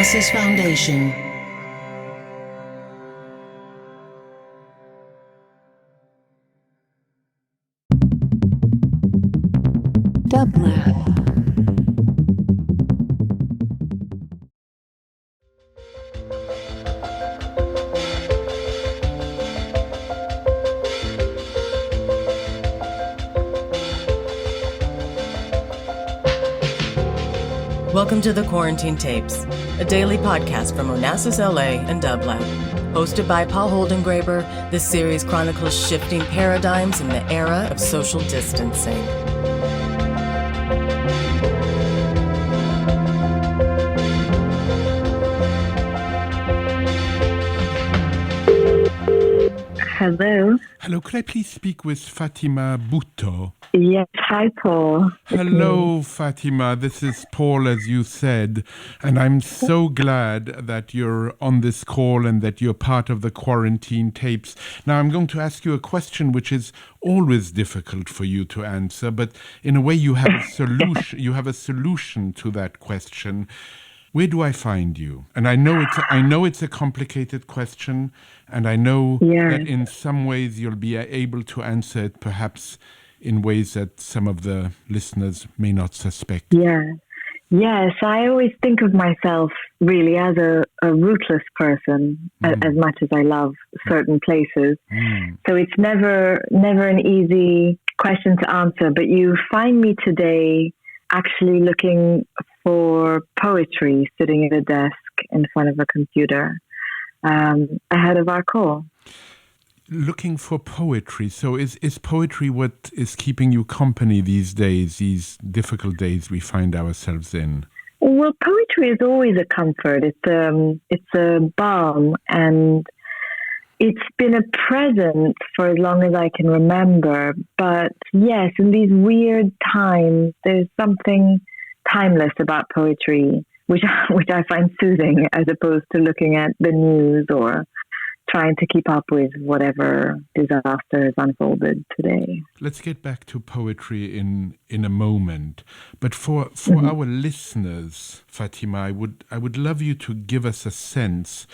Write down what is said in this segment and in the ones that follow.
Onassis Foundation. Dublab. Welcome to the Quarantine Tapes, a daily podcast from Onassis LA and Dublab. Hosted by Paul Holdengräber, this series chronicles shifting paradigms in the era of social distancing. Hello. Hello, could I please speak with Fatima Bhutto? Yes, hi Paul. Hello, Fatima. This is Paul, as you said, and I'm so glad that you're on this call and that you're part of the Quarantine Tapes. Now, I'm going to ask you a question which is always difficult for you to answer, but in a way you have a solution. You have a solution to that question. Where do I find you? And I know it's a complicated question, and I know that in some ways you'll be able to answer it perhaps in ways that some of the listeners may not suspect. Yes, I always think of myself really as a rootless person, as much as I love certain places. So it's never an easy question to answer, but you find me today actually looking for poetry, sitting at a desk in front of a computer ahead of our call. Looking for poetry. So is poetry what is keeping you company these days, these difficult days we find ourselves in? Well, poetry is always a comfort. It's a balm, and it's been a present for as long as I can remember. But yes, in these weird times, there's something timeless about poetry, which I find soothing, as opposed to looking at the news or trying to keep up with whatever disaster has unfolded today. Let's get back to poetry in a moment. But for our listeners, Fatima, I would love you to give us a sense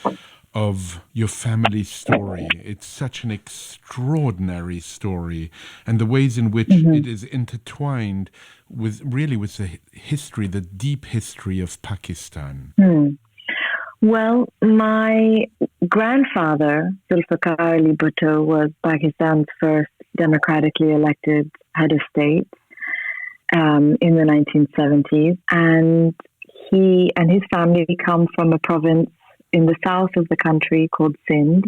of your family story. It's such an extraordinary story, and the ways in which it is intertwined with the history, the deep history of Pakistan. Well, my grandfather, Fatima Bhutto, was Pakistan's first democratically elected head of state in the 1970s. And he and his family come from a province in the south of the country called Sindh.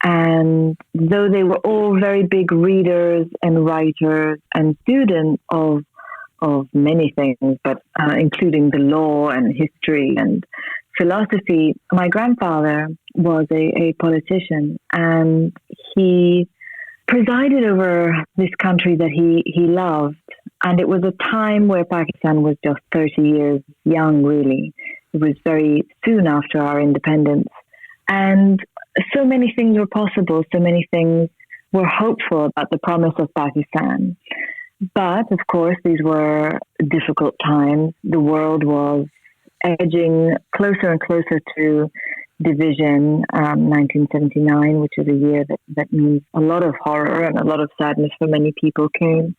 And though they were all very big readers and writers and students of many things, but including the law and history and philosophy, my grandfather was a politician, and he presided over this country that he loved. And it was a time where Pakistan was just 30 years young, really. It was very soon after our independence. And so many things were possible, so many things were hopeful about the promise of Pakistan. But, of course, these were difficult times. The world was edging closer and closer to division, 1979, which is a year that means a lot of horror and a lot of sadness for many people came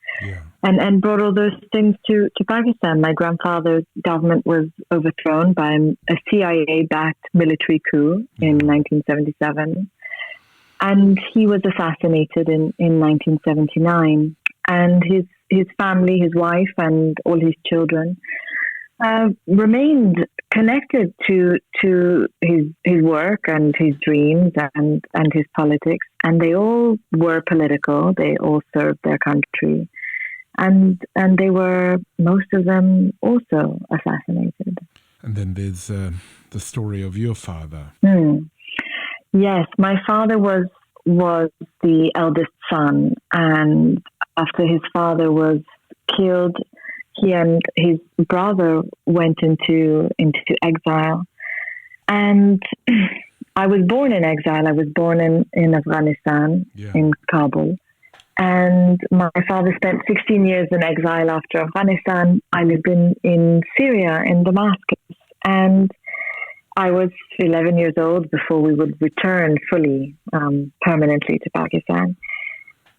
and brought all those things to Pakistan. My grandfather's government was overthrown by a CIA-backed military coup in 1977. And he was assassinated in 1979. And his family, his wife and all his children remained connected to his work and his dreams and his politics. And they all were political. They all served their country. And they were, most of them, also assassinated. And then there's the story of your father. Yes, my father was the eldest son. And after his father was killed, he and his brother went into exile. And I was born in exile. I was born in Afghanistan, in Kabul. And my father spent 16 years in exile after Afghanistan. I lived in Syria, in Damascus. And I was 11 years old before we would return fully, permanently to Pakistan.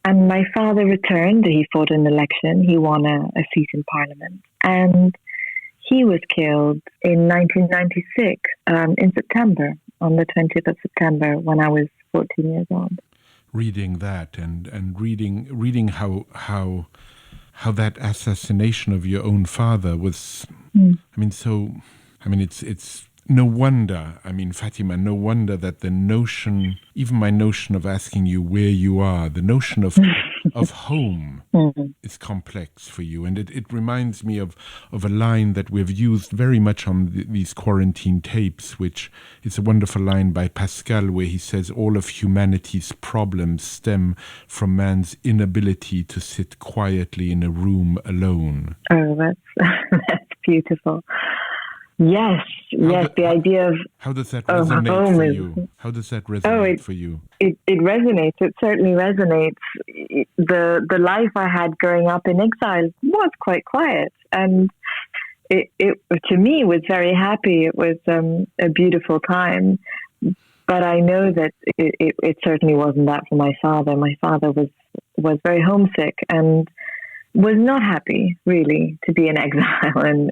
And my father returned. He fought an election. He won a seat in parliament. And he was killed in 1996, in September, on the 20th of September, when I was 14 years old. Reading that and reading how that assassination of your own father was, it's no wonder, Fatima, no wonder that the notion, even my notion of asking you where you are, the notion of home is complex for you. And it reminds me of a line that we've used very much on these quarantine tapes, which is a wonderful line by Pascal, where he says all of humanity's problems stem from man's inability to sit quietly in a room alone. Oh, that's beautiful. Yes, the idea of how does that resonate for you? How does that resonate for you? It resonates. It certainly resonates. The life I had growing up in exile was quite quiet, and it to me was very happy. It was a beautiful time, but I know that it certainly wasn't that for my father. My father was very homesick and was not happy really to be in exile and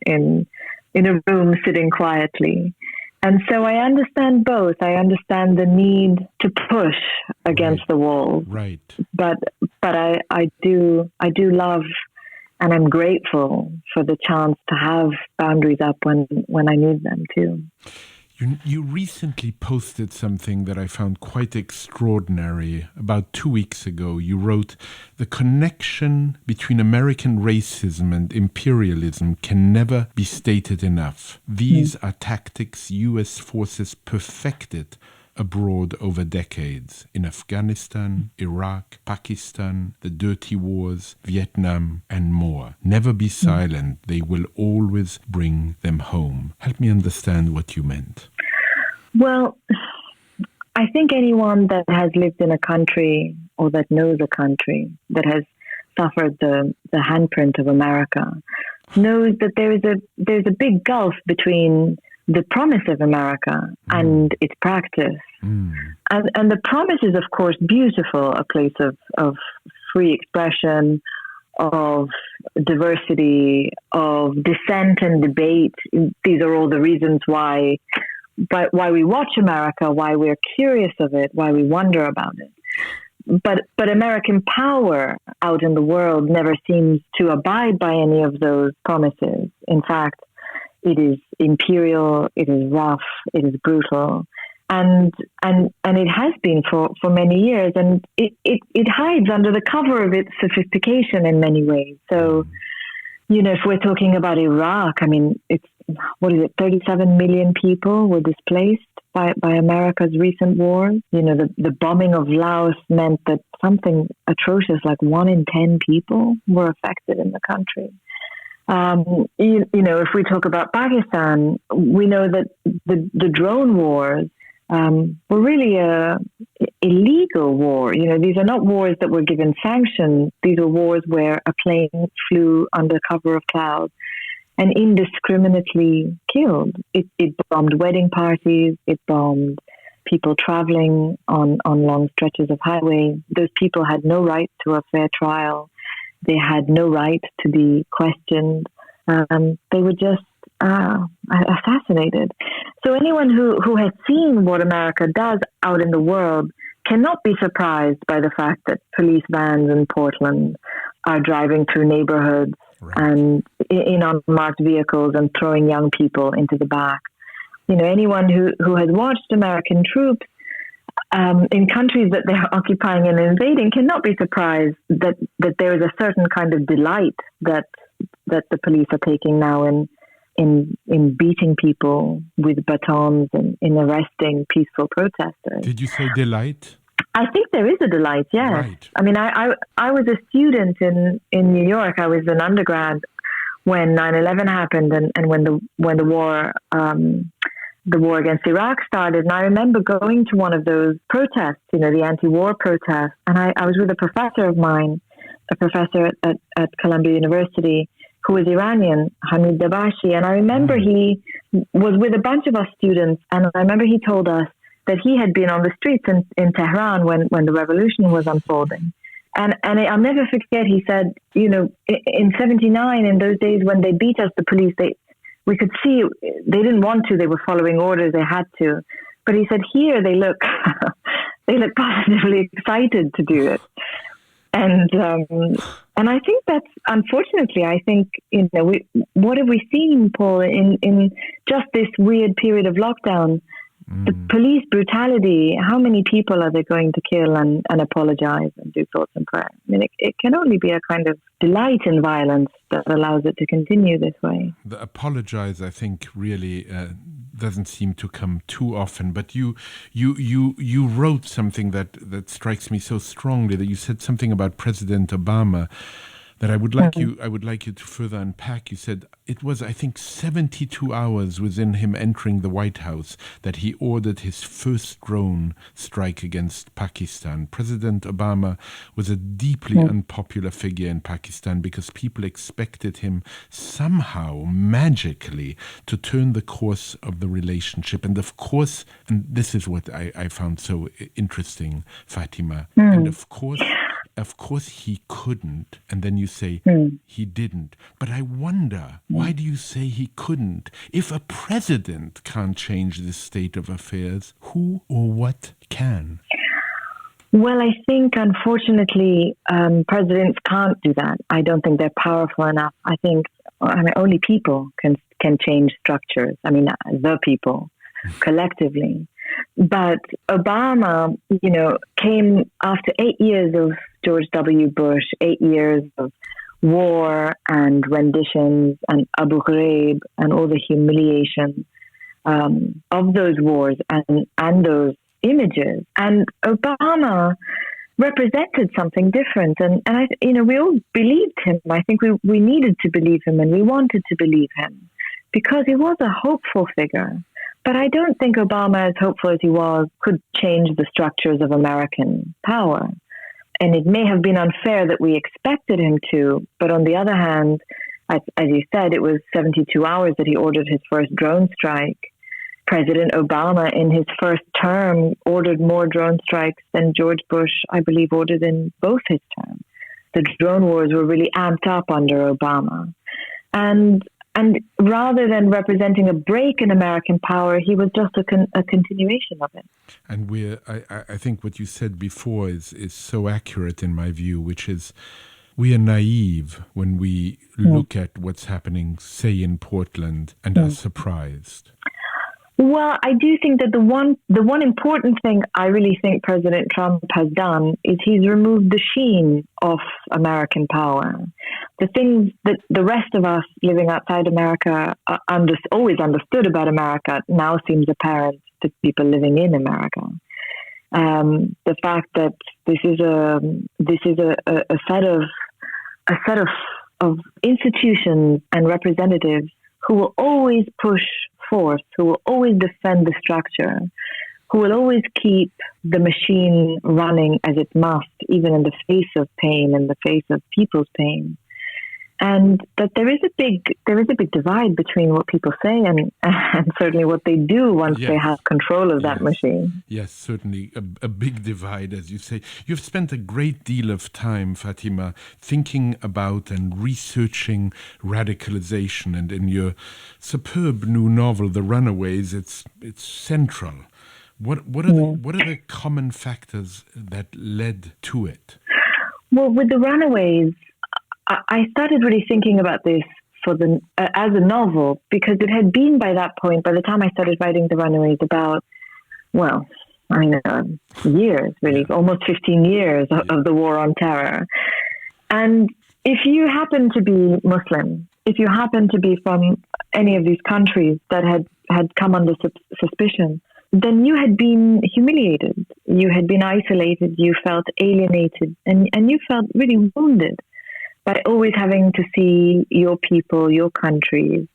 in a room sitting quietly. And so I understand both. I understand the need to push against the wall. Right. But I do love, and I'm grateful for the chance to have boundaries up when I need them too. You recently posted something that I found quite extraordinary. About 2 weeks ago, you wrote, "The connection between American racism and imperialism can never be stated enough. These are tactics U.S. forces perfected abroad over decades, in Afghanistan, Iraq, Pakistan, the dirty wars, Vietnam, and more. Never be silent. They will always bring them home." Help me understand what you meant. Well, I think anyone that has lived in a country or that knows a country that has suffered the handprint of America knows that there's a big gulf between the promise of America and its practice. And the promise is, of course, beautiful, a place of free expression, of diversity, of dissent and debate. These are all the reasons why we watch America, why we're curious of it, why we wonder about it. But American power out in the world never seems to abide by any of those promises. In fact, it is imperial, it is rough, it is brutal. And it has been for many years, and it hides under the cover of its sophistication in many ways. So, if we're talking about Iraq, it's 37 million people were displaced by America's recent wars. The bombing of Laos meant that something atrocious like 1 in 10 people were affected in the country. If we talk about Pakistan, we know that the drone wars were really a illegal war. These are not wars that were given sanctions. These are wars where a plane flew under cover of clouds and indiscriminately killed. It bombed wedding parties. It bombed people traveling on long stretches of highway. Those people had no right to a fair trial. They had no right to be questioned. They were just assassinated. So anyone who has seen what America does out in the world cannot be surprised by the fact that police vans in Portland are driving through neighborhoods and in unmarked vehicles and throwing young people into the back. Anyone who has watched American troops in countries that they're occupying and invading cannot be surprised that there is a certain kind of delight that the police are taking now in beating people with batons and in arresting peaceful protesters. Did you say delight? I think there is a delight, yes. Right. I was a student in New York. I was an undergrad when 9/11 happened and when the war against Iraq started. And I remember going to one of those protests, the anti-war protests. And I was with a professor of mine, a professor at Columbia University. who was Iranian, Hamid Dabashi. And I remember he was with a bunch of us students, and I remember he told us that he had been on the streets in Tehran when the revolution was unfolding. And I'll never forget, he said, you know, in 79, in those days when they beat us, the police, we could see they didn't want to, they were following orders, they had to. But he said, here they look, they look positively excited to do it. And I think that's, unfortunately, I think, you know, what have we seen, Paul, in just this weird period of lockdown? The police brutality, how many people are they going to kill and apologize and do thoughts and prayers? I mean, it can only be a kind of delight in violence that allows it to continue this way. The apologize, I think, really doesn't seem to come too often. But you wrote something that strikes me so strongly, that you said something about President Obama that I would like you to further unpack. You said it was, I think, 72 hours within him entering the White House that he ordered his first drone strike against Pakistan. President Obama was a deeply unpopular figure in Pakistan because people expected him somehow, magically, to turn the course of the relationship. And of course, and this is what I found so interesting, Fatima, and of course he couldn't, and then you say he didn't. But I wonder, why do you say he couldn't? If a president can't change this state of affairs, who or what can? Well, I think, unfortunately, presidents can't do that. I don't think they're powerful enough. I mean, only people can change structures. I mean, the people, collectively. But Obama, you know, came after 8 years of George W. Bush, 8 years of war and renditions and Abu Ghraib and all the humiliation of those wars and those images. And Obama represented something different. And we all believed him. I think we needed to believe him, and we wanted to believe him because he was a hopeful figure. But I don't think Obama, as hopeful as he was, could change the structures of American power. And it may have been unfair that we expected him to. But on the other hand, as you said, it was 72 hours that he ordered his first drone strike. President Obama, in his first term, ordered more drone strikes than George Bush, I believe, ordered in both his terms. The drone wars were really amped up under Obama. And rather than representing a break in American power, he was just a continuation of it. And I think what you said before is so accurate in my view, which is we are naive when we look at what's happening, say, in Portland, and are surprised. Well, I do think that the one important thing I really think President Trump has done is he's removed the sheen of American power. The things that the rest of us living outside America always understood about America now seems apparent to people living in America. The fact that this is a set of institutions and representatives who will always push force, who will always defend the structure, who will always keep the machine running as it must, even in the face of pain, in the face of people's pain. And that there is a big divide between what people say and certainly what they do once they have control of that machine. Yes, certainly a big divide, as you say. You've spent a great deal of time, Fatima, thinking about and researching radicalization, and in your superb new novel, The Runaways, it's central. What are the common factors that led to it? Well, with The Runaways, I started really thinking about this as a novel, because it had been by that point, by the time I started writing The Runaways, about, years, really, almost 15 years of the war on terror. And if you happen to be Muslim, if you happen to be from any of these countries that had come under suspicion, then you had been humiliated, you had been isolated, you felt alienated, and you felt really wounded by always having to see your people, your countries,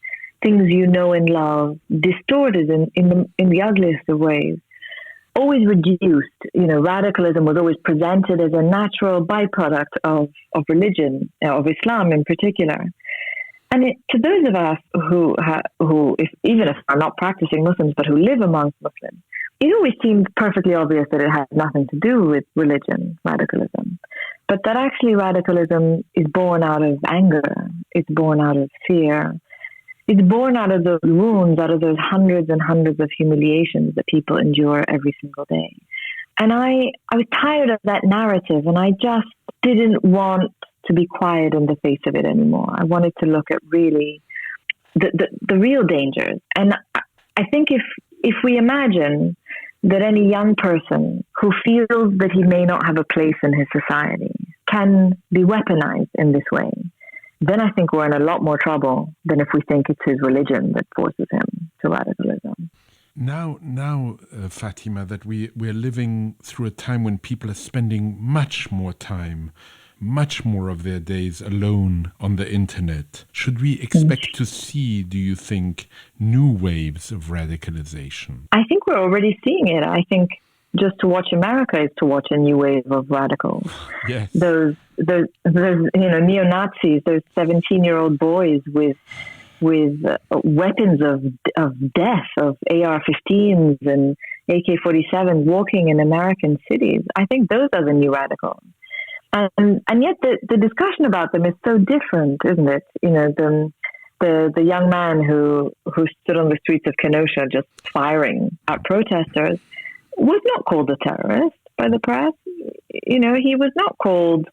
things you know and love, distorted in the ugliest of ways, always reduced. Radicalism was always presented as a natural byproduct of religion, of Islam in particular. to those of us who even if are not practicing Muslims, but who live amongst Muslims, it always seemed perfectly obvious that it had nothing to do with religion, radicalism, but that actually radicalism is born out of anger. It's born out of fear. It's born out of those wounds, out of those hundreds and hundreds of humiliations that people endure every single day. And I was tired of that narrative, and I just didn't want to be quiet in the face of it anymore. I wanted to look at really the real dangers. And I think if we imagine that any young person who feels that he may not have a place in his society can be weaponized in this way, then I think we're in a lot more trouble than if we think it's his religion that forces him to radicalism. Now, Fatima, that we're living through a time when people are spending much more time, much more of their days alone on the internet. Should we expect to see, do you think, new waves of radicalization? I think we're already seeing it. I think just to watch America is to watch a new wave of radicals. Yes. Those neo-Nazis, those 17-year-old boys with weapons of death, of AR-15s and AK-47s walking in American cities. I think those are the new radicals. And yet the discussion about them is so different, isn't it? You know, the young man who stood on the streets of Kenosha just firing at protesters was not called a terrorist by the press. You know, he was not called,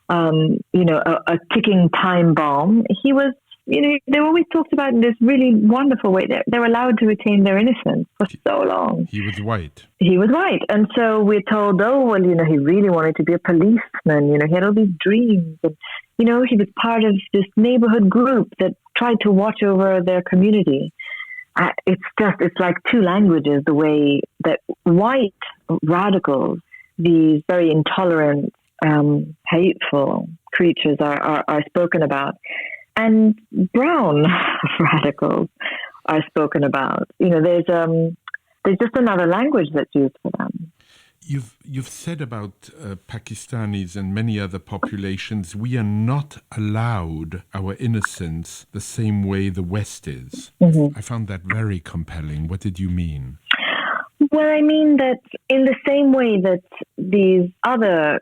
a ticking time bomb. He was, they were always talked about in this really wonderful way. They're allowed to retain their innocence for so long. He was white. He was white. And so we're told, he really wanted to be a policeman. He had all these dreams. And, he was part of this neighborhood group that tried to watch over their community. It's like two languages, the way that white radicals, these very intolerant, hateful creatures are spoken about. And brown radicals are spoken about. There's just another language that's used for them. You've said about Pakistanis and many other populations, we are not allowed our innocence the same way the West is. Mm-hmm. I found that very compelling. What did you mean? Well, I mean that in the same way that these other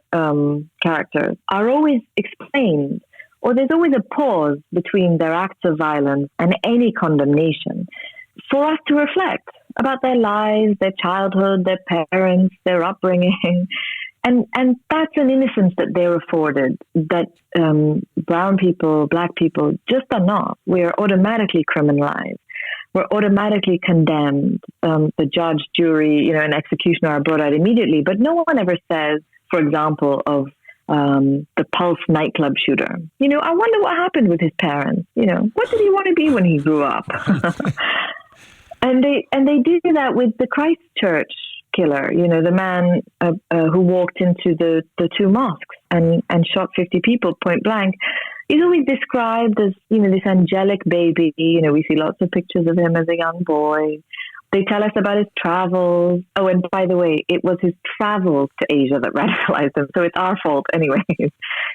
characters are always explained, or there's always a pause between their acts of violence and any condemnation for us to reflect about their lives, their childhood, their parents, their upbringing. And that's an innocence that they're afforded that brown people, black people just are not. We're automatically criminalized. We're automatically condemned. The judge, jury, and executioner are brought out immediately. But no one ever says, for example, of the Pulse nightclub shooter. I wonder what happened with his parents. What did he want to be when he grew up? And they do that with the Christchurch killer. The man who walked into the two mosques and shot 50 people point blank. He's always described as this angelic baby. We see lots of pictures of him as a young boy. They tell us about his travels. Oh, and by the way, it was his travels to Asia that radicalized him. So it's our fault anyway,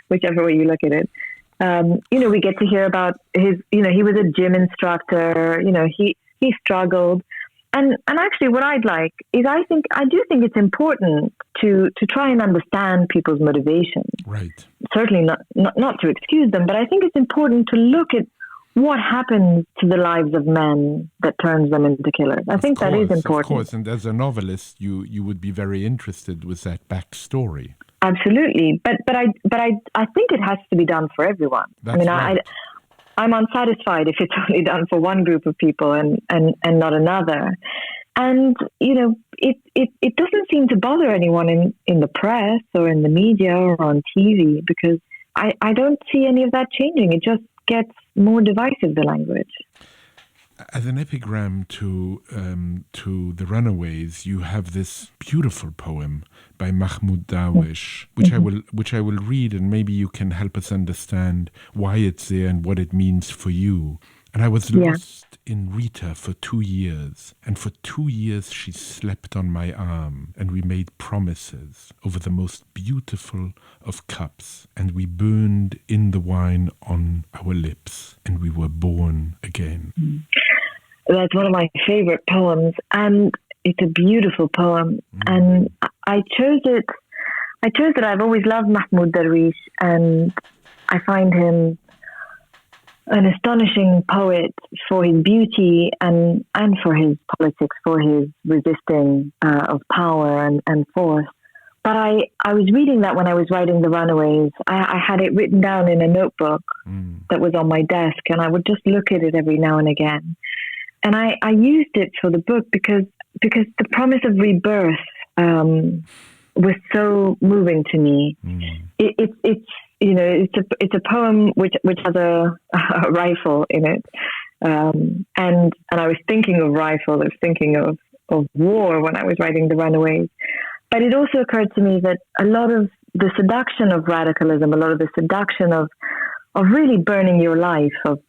whichever way you look at it. We get to hear about his, he was a gym instructor. He struggled. And actually what I'd like is I do think it's important to try and understand people's motivations. Right. Certainly not to excuse them, but I think it's important to look at what happens to the lives of men that turns them into killers. I think that is important. Of course, and as a novelist, you would be very interested with that backstory. Absolutely, but I think it has to be done for everyone. That's right. I'm unsatisfied if it's only done for one group of people and not another. And it doesn't seem to bother anyone in the press or in the media or on TV, because I don't see any of that changing. It just gets more divisive, the language. As an epigram to the Runaways, you have this beautiful poem by Mahmoud Darwish, which I will read, and maybe you can help us understand why it's there and what it means for you. And I was lost in Rita for 2 years. And for 2 years she slept on my arm. And we made promises over the most beautiful of cups. And we burned in the wine on our lips. And we were born again. That's one of my favorite poems. And it's a beautiful poem. And I chose it. I've always loved Mahmoud Darwish. And I find him an astonishing poet for his beauty and for his politics, for his resisting of power and force. But I was reading that when I was writing The Runaways. I had it written down in a notebook that was on my desk, and I would just look at it every now and again. And I used it for the book because the promise of rebirth was so moving to me. It's a poem which has a rifle in it, and I was thinking of rifle. I was thinking of war when I was writing The Runaways. But it also occurred to me that a lot of the seduction of radicalism, a lot of the seduction of really burning your life, of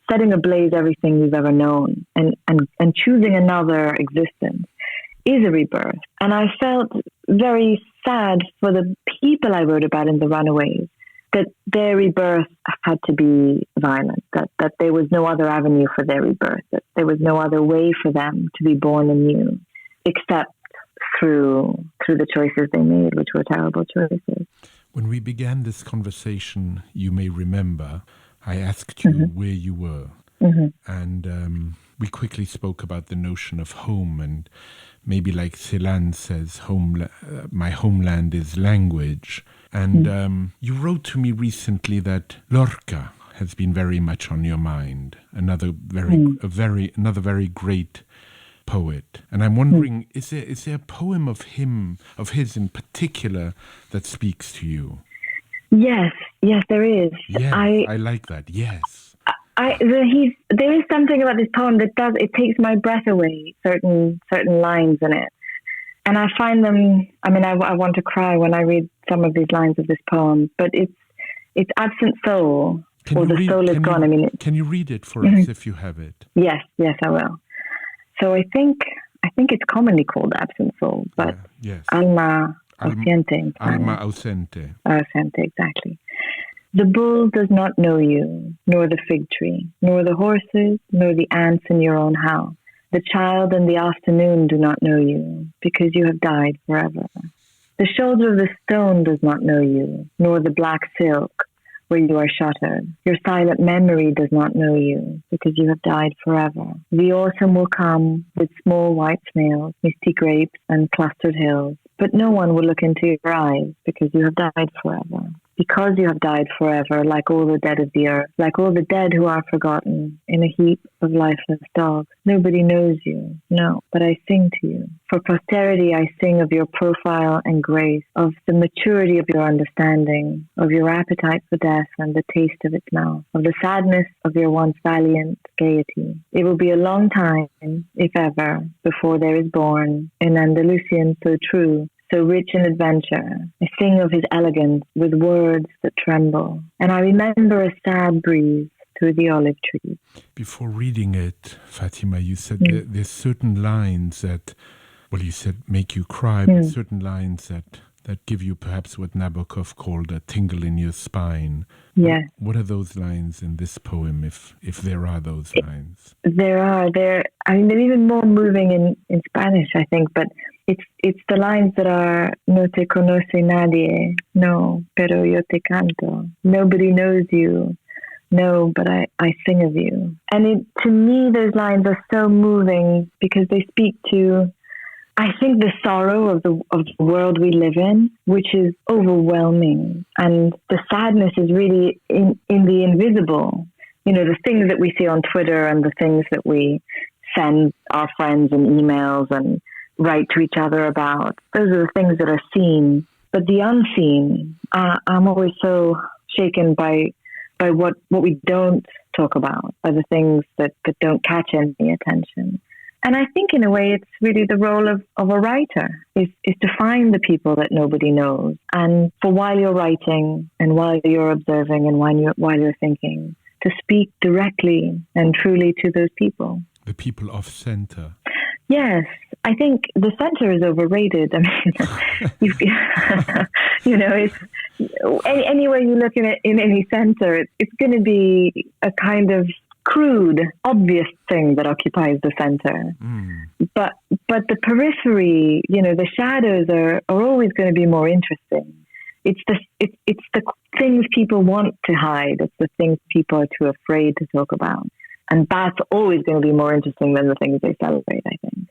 setting ablaze everything you've ever known, and choosing another existence, is a rebirth. And I felt very sad for the people I wrote about in The Runaways, that their rebirth had to be violent, that there was no other avenue for their rebirth, that there was no other way for them to be born anew, except through the choices they made, which were terrible choices. When we began this conversation, you may remember, I asked you where you were. And we quickly spoke about the notion of home, and maybe like Celan says, my homeland is language. And you wrote to me recently that Lorca has been very much on your mind, another very great poet. And I'm wondering, is there a poem of his in particular, that speaks to you? Yes, there is. Yes, I like that. Yes. There is something about this poem that it takes my breath away, certain lines in it. And I find them, I want to cry when I read some of these lines of this poem, but it's absent soul, the soul is gone. Can you read it for us if you have it? Yes, I will. So I think it's commonly called absent soul, but yes. Alma ausente. Alma ausente. Ausente, exactly. The bull does not know you, nor the fig tree, nor the horses, nor the ants in your own house. The child and the afternoon do not know you, because you have died forever. The shoulder of the stone does not know you, nor the black silk where you are shuttered. Your silent memory does not know you, because you have died forever. The autumn will come with small white snails, misty grapes, and clustered hills, but no one will look into your eyes, because you have died forever. Because you have died forever, like all the dead of the earth, like all the dead who are forgotten in a heap of lifeless dogs. Nobody knows you, no, but I sing to you. For posterity, I sing of your profile and grace, of the maturity of your understanding, of your appetite for death and the taste of its mouth, of the sadness of your once valiant gaiety. It will be a long time, if ever, before there is born an Andalusian so true, so rich in adventure. I sing of his elegance with words that tremble, and I remember a sad breeze through the olive trees. Before reading it, Fatima, you said there's certain lines that, you said make you cry, but certain lines that give you perhaps what Nabokov called a tingle in your spine. Yes. What are those lines in this poem, if there are those lines? There are. They're even more moving in Spanish, I think, but it's the lines that are no te conoce nadie, no, pero yo te canto. Nobody knows you, no, but I sing of you. And to me, those lines are so moving because they speak to, I think, the sorrow of the world we live in, which is overwhelming. And the sadness is really in the invisible. The things that we see on Twitter and the things that we send our friends in emails and write to each other about. Those are the things that are seen. But the unseen, I'm always so shaken by what we don't talk about, by the things that don't catch any attention. And I think in a way it's really the role of a writer is to find the people that nobody knows. And for while you're writing and while you're observing and while you're thinking, to speak directly and truly to those people. The people of center. Yes, I think the center is overrated. I mean, it's anywhere you look in any center, it's going to be a kind of crude, obvious thing that occupies the center. But the periphery, the shadows are always going to be more interesting. It's the things people want to hide. It's the things people are too afraid to talk about. And that's always going to be more interesting than the things they celebrate, I think.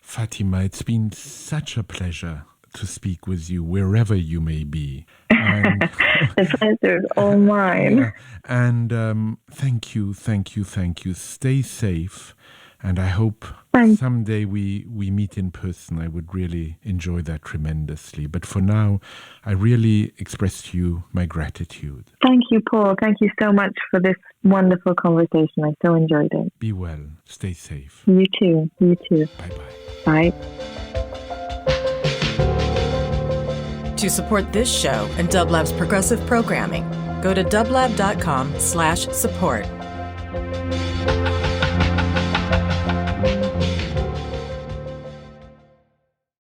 Fatima, it's been such a pleasure to speak with you wherever you may be. And the pleasure is all mine. Yeah. And thank you. Stay safe. And I hope someday we meet in person. I would really enjoy that tremendously. But for now, I really express to you my gratitude. Thank you, Paul. Thank you so much for this wonderful conversation. I so enjoyed it. Be well. Stay safe. You too. Bye-bye. Bye. To support this show and Dublab's progressive programming, go to dublab.com/support.